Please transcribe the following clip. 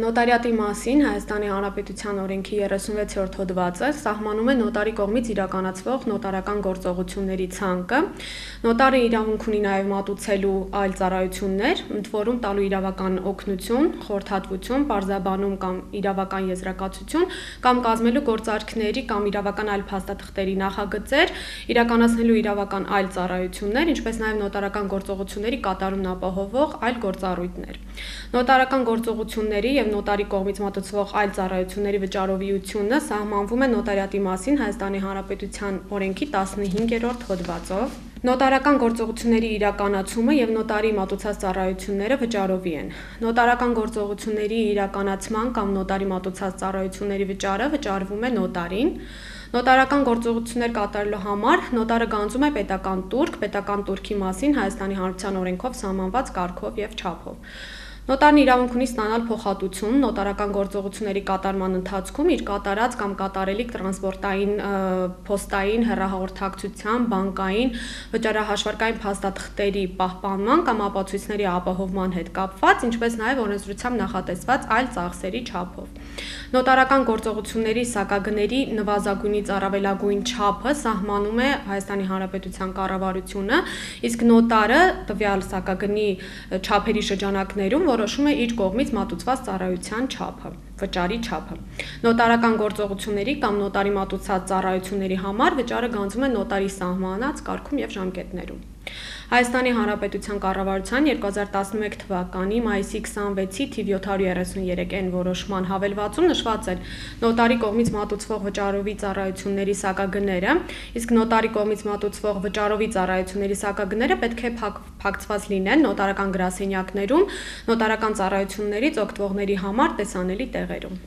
Նոտարիատի մասին Հայաստանի Հանրապետության օրենքի 36-րդ հոդվածը սահմանում է նոտարի կողմից իրականացվող նոտարական գործողությունների ցանկը։ Նոտարը իրավունք ունի նաև մատուցելու այլ ծառայություններ, ընդ որում տալու իրավական օգնություն, խորհրդատվություն, պարզաբանում կամ իրավական եզրակացություն, կամ կազմելու գործարքների կամ իրավական այլ փաստաթղթերի նախագծեր, իրականացնելու իրավական այլ ծառայություններ, ինչպես նաև նոտարական գործողությունների կատարումն ապահովող այլ գործառույթներ։ Նոտարական գործողությունների և նոտարի կողմից մատուցվող այլ ծառայությունների վճարովիությունը սահմանվում է նոտարիատի մասին Հայաստանի Հանրապետության օրենքի 15-րդ հոդվածով։ Նոտարական գործողությունների իրականացումը և նոտարի մատուցած ծառայությունները վճարովի են։ Նոտարական գործողությունների իրականացման կամ նոտարի մատուցած ծառայությունների վճարը վճարվում է նոտարին։ Նոտարական գործողություններ կատարելու համար նոտարը գանձում է պետական տուրք, պետական տուրքի մասին Հայաստանի Հանրապետության օրենքով սահմանված կարգով և չափով։ Նոտարն իրավունք ունի ստանալ փոխհատուցում նոտարական գործողությունների կատարման ընթացքում իր կատարած կամ կատարելիք տրանսպորտային, փոստային, հեռահաղորդակցության, բանկային, վճարահաշվարկային փաստաթղթերի պահպանման կամ ապացույցների ապահովման հետ կապված, ինչպես նաև օրենսդրությամբ նախատեսված այլ ծախսերի չափով։ Նոտարական գործողությունների սակագների նվազագույնից առավելագույն չափը սահմանում է Հայաստանի Հանրապետության կառավարությունը, իսկ նոտարը տվյալ սակագնի չափերի շրջանակներում որոշում է իր կողմից մատուցված ծառայության չափը, վճարի չափը։ Նոտարական գործողությունների կամ նոտարի մատուցած ծառայությունների համար վճարը գանձվում է նոտարի սահմանած կարգում և ժամկետներում։ Հայաստանի Հանրապետության կառավարության 2011 թվականի մայիսի 26-ի թիվ 733N որոշման հավելվածում նշված էր նոտարի կողմից մատուցվող վճարովի ծառայությունների սակագները, իսկ նոտարի կողմից մատուցվող վճարովի ծառայությունների սակագները պետք է փակցված լինեն նոտարական գրասենյակներում նոտարական ծառայություններից օգտվողների համար տեսանելի տեղերում։